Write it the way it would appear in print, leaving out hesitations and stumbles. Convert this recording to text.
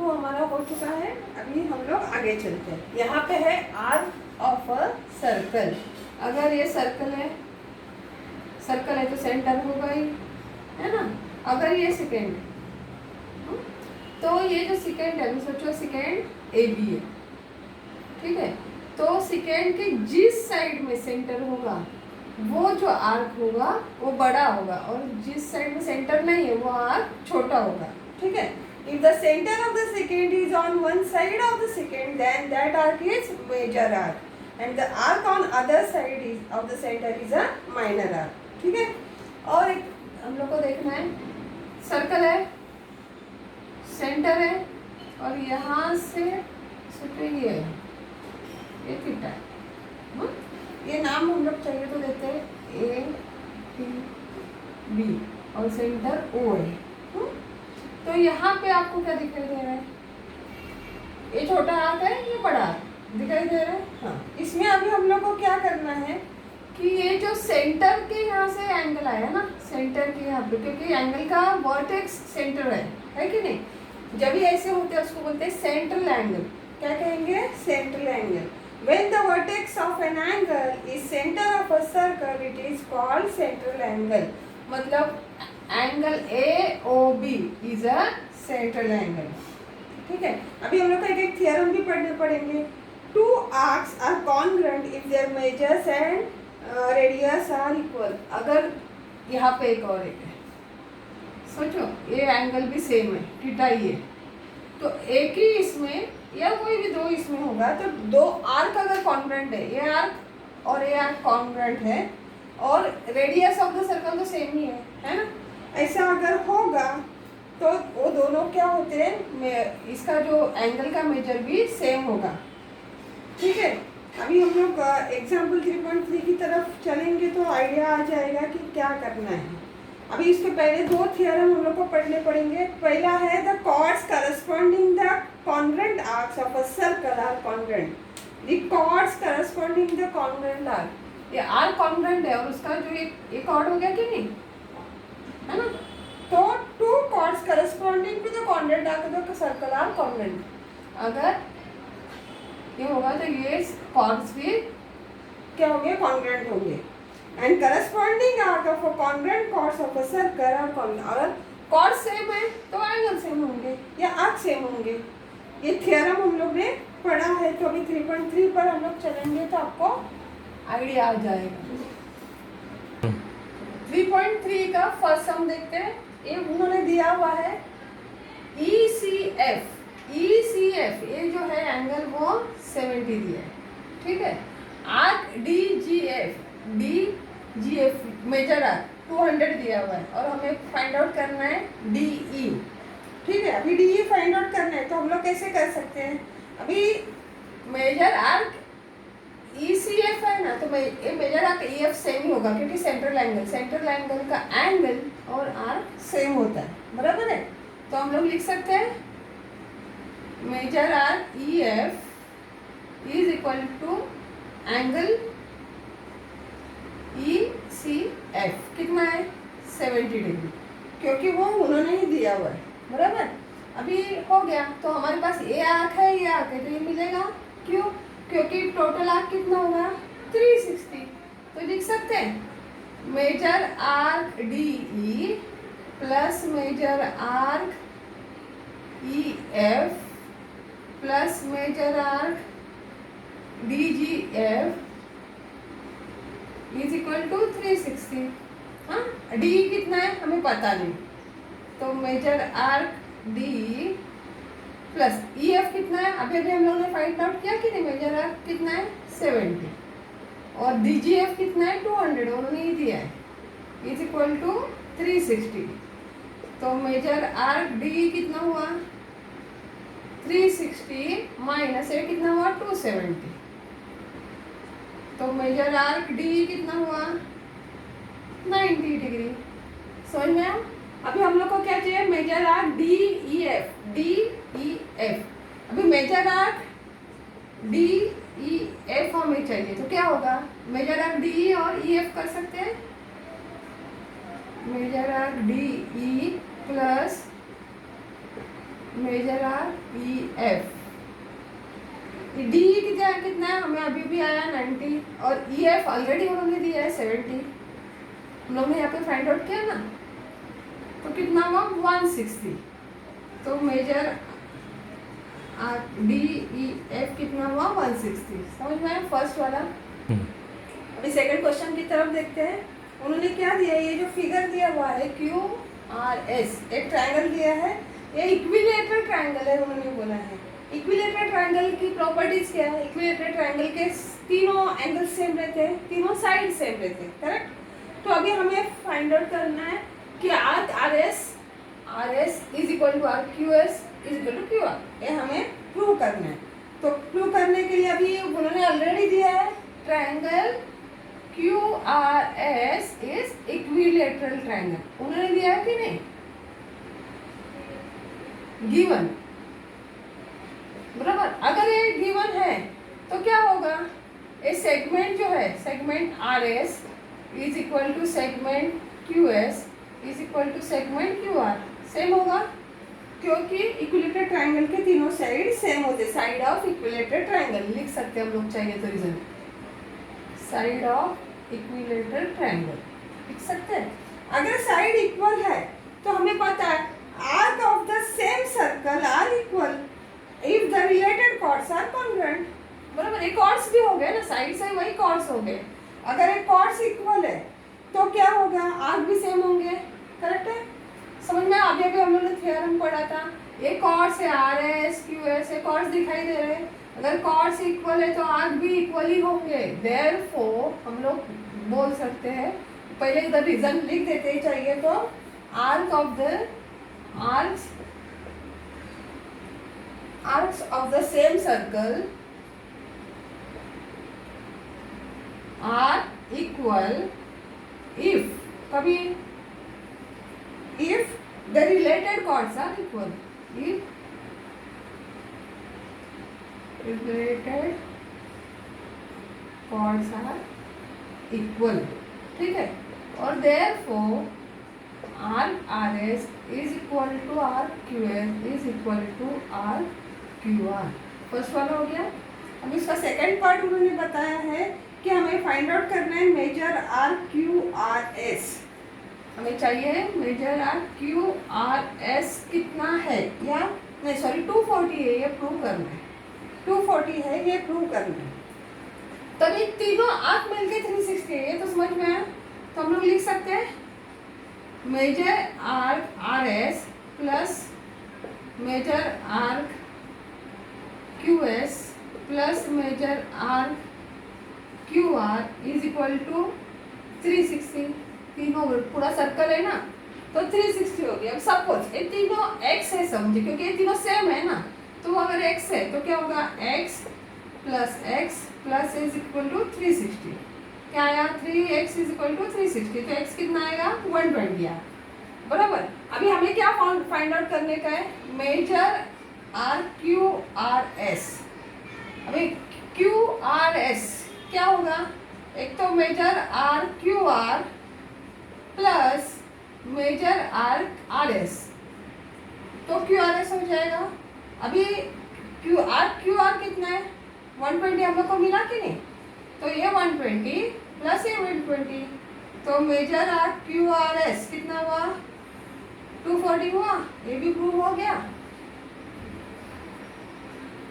2 हमारा हो चुका है। अभी हम लोग आगे चलते हैं। यहाँ पे है आर्क ऑफ अ सर्कल। अगर ये सर्कल है तो सेंटर होगा ही, है ना। अगर ये सेकेंड तो ये जो सेकेंड है, सोचो सेकेंड ए बी है, ठीक है। तो सेकेंड के जिस साइड में सेंटर होगा वो जो आर्क होगा वो बड़ा होगा, और जिस साइड में सेंटर नहीं है वो आर्क छोटा होगा, ठीक है। If the centre of the second is on one side of the second then that arc is major arc and the arc on other side is of the centre is a minor arc, ठीक है। और एक हम लोग को देखना है, circle है, सेंटर है, और यहाँ से ये थीटा है। ये नाम हम लोग चाहिए तो देते हैं ए पी बी और सेंटर ओ है। तो यहाँ पे आपको क्या दिखाई दे रहा है? ये छोटा आर्क है, ये बड़ा आर्क दिखाई दे रहा है। हाँ, इसमें अभी हम लोग को क्या करना है कि ये जो सेंटर के यहाँ से एंगल आया ना, सेंटर के यहाँ पे, क्योंकि एंगल का वर्टेक्स सेंटर है कि नहीं। जब भी ऐसे होते हैं उसको बोलते हैं सेंट्रल एंगल। क्या कहेंगे? Central angle. When the vertex of an angle is center of a circle, it is called central angle. मतलब angle AOB is a central angle, ठीक है। अभी हम लोग का एक थियरम भी पढ़ने पड़ेंगे। Two arcs are congruent if their measures and radius are equal. अगर यहाँ पे एक और एक है, सोचो ये एंगल भी सेम है, थीटा ही है, तो एक ही इसमें या कोई भी दो इसमें होगा, तो दो आर्क अगर कॉन्ग्रुएंट है, ये आर्क और ये आर्क कॉन्ग्रुएंट है, और रेडियस ऑफ द सर्कल तो सेम ही है ना। ऐसा अगर होगा तो वो दोनों क्या होते हैं, इसका जो एंगल का मेजर भी सेम होगा, ठीक है। अभी हम लोग एग्जाम्पल 3.3 की तरफ चलेंगे तो आइडिया आ जाएगा कि क्या करना है। अभी इसके पहले दो थियरम हम लोग को पढ़ने पड़ेंगे। पहला है the chords corresponding the congruent arcs of a circle are congruent. The chords corresponding the congruent arc, ये आर्क कॉन्ग्रुएंट है और उसका जो एक कॉर्ड हो गया कि नहीं, है ना। तो two chords corresponding to the congruent arc of the circle are congruent. अगर ये होगा तो ये कॉर्ड्स भी क्या होंगे? कॉन्ग्रुएंट होंगे। And corresponding arc of a congruent chords of a circle are congruent. अगर कॉर्ड सेम है तो एंगल सेम होंगे या आर्क सेम होंगे। ये थियरम हम लोग ने पढ़ा है, तो अभी 3.3 पर हम लोग चलेंगे तो आपको आइडिया आ जाएगा। 3.3 का फर्स्ट सम देखते हैं। ये उन्होंने दिया हुआ है ECF। ये जो है एंगल वो 70 दिया है, ठीक है। आर्क DGF मेजर आर्क 200 दिया हुआ है, और हमें फाइंड आउट करना है DE, ठीक है। अभी DE फाइंड आउट करना है तो हम लोग कैसे कर सकते हैं? अभी मेजर आर्क ECF है ना, तो ये मेजर आर्क EF सेम ही होगा, क्योंकि सेंट्रल एंगल का एंगल और आर्क सेम होता है, बराबर है। तो हम लोग लिख सकते हैं major arc EF is equal to angle ECF। कितना है? 70 डिग्री, क्योंकि वो उन्होंने ही दिया हुआ है, बराबर। अभी हो गया, तो हमारे पास ये आर्क है, ये आर्क है, तो ये मिलेगा। क्यों? क्योंकि टोटल आर्क कितना होगा? 360। तो लिख सकते हैं major arc DE plus major arc EF plus major arc DGF is equal to 360। हाँ, D कितना है हमें पता नहीं, तो major arc D plus EF कितना है, अभी हम लोगों ने फाइंड आउट किया कि नहीं। मेजर आर्क कितना है? 70, और DGF कितना है? 200, उन्होंने ही दिया है, इज इक्वल टू 360। तो मेजर आर्क D कितना हुआ? 360 माइनस ये कितना हुआ? 270। तो मेजर आर्क D कितना हुआ? 90 डिग्री। समझ में आया? अभी हम लोग को क्या चाहिए? Major arc DEF। अभी मेजर आर्क DEF हमें चाहिए, तो क्या होगा? मेजर आर्क DE और EF कर सकते हैं। Major arc DE plus major R E F, D कितना है हमें अभी भी आया 90 और ई एफ ऑलरेडी उन्होंने दिया है 70, हम लोग ने यहाँ पे फाइंड आउट किया ना, तो कितना हुआ 160। तो मेजर डी ई एफ कितना हुआ 160। समझ में आया फर्स्ट वाला। अभी सेकंड क्वेश्चन की तरफ देखते हैं। उन्होंने क्या दिया, ये जो फिगर दिया हुआ है क्यू आर एस, एक ट्रायंगल दिया है, ये इक्विलेटरल ट्रायंगल है। उन्होंने बोला है इक्विलेटरल ट्रायंगल की प्रॉपर्टीज क्या है, इक्विलेटरल ट्रायंगल के तीनों एंगल सेम रहते हैं, तीनों साइड सेम रहते हैं, करेक्ट। तो अभी हमें फाइंड आउट करना है कि arc R S is equal to R Q S is equal to Q R, ये हमें प्रूव करना है। तो प्रूव करने के लिए अभी उन्होंने ऑलरेडी दिया है triangle Q R S is equilateral triangle, उन्होंने दिया है कि नहीं, गिवन, बराबर। अगर ये गिवन है तो क्या होगा, ये सेगमेंट जो है segment R S is equal to segment Q S is equal to segment Q R, same होगा क्योंकि इक्विलेटरल ट्रायंगल के तीनों साइड सेम होते, साइड ऑफ इक्विलेटरल ट्रायंगल लिख सकते हैं हम लोग चाहिए तो, reason side of equilateral triangle लिख सकते हैं। अगर साइड इक्वल है तो हमें पता है arc of the same circle are equal if the related chords are congruent, बराबर। ये कॉर्ड्स भी हो गए ना, साइड से वही कॉर्ड्स हो गए। अगर ये कॉर्ड्स इक्वल है तो क्या होगा, आर्क भी सेम होंगे, करेक्ट है। समझ में अभी अभी हम लोगों ने थ्योरम पढ़ा था, ये कॉर्ड्स है आर एस क्यू एस, ये कॉर्ड्स दिखाई दे रहे हैं, अगर कॉर्ड्स इक्वल है तो आर्क भी इक्वल ही होंगे। देयरफॉर हम लोग बोल सकते हैं, पहले इधर रीजन लिख देते चाहिए तो, arc of the same circle are equal if, कभी if the related chords are equal, if related chords are equal, ठीक है। और therefore RRS is equal to RQS is equal to RQR, first वाला हो गया। अब इसका सेकंड पार्ट उन्होंने बताया है कि हमें फाइंड आउट करना है मेजर RQRS, हमें चाहिए major R Q R S कितना है, या नहीं सॉरी 240 है, ये प्रूव करना है, 240 है ये प्रूव करना है। तभी तीनों आर्क मिलके 360 है, ये तो समझ में आया। तो हम लोग लिख सकते हैं major arc R S plus major arc Q S plus major arc Q R is equal to 360, तीनों पूरा सर्कल है ना तो 360 हो गया। अब सपोज ये तीनों x है समझे, क्योंकि ये तीनों सेम है ना, तो अगर x है तो क्या होगा x plus is equal to 360, क्या आया 3x इज इक्वल टू 360, तो x कितना आएगा 120 आया, बराबर। अभी हमें क्या फाइंड आउट करने का है, major R Q R S. अभी क्यू आर एस क्या होगा, एक तो major R Q R plus major R R S, तो क्यू आर एस हो जाएगा। अभी क्यू आर कितना है 120 हम लोग को मिला कि नहीं, तो ये 120 प्लस ये 120, तो major R Q R S कितना हुआ 240 हुआ, ये भी प्रूव हो गया।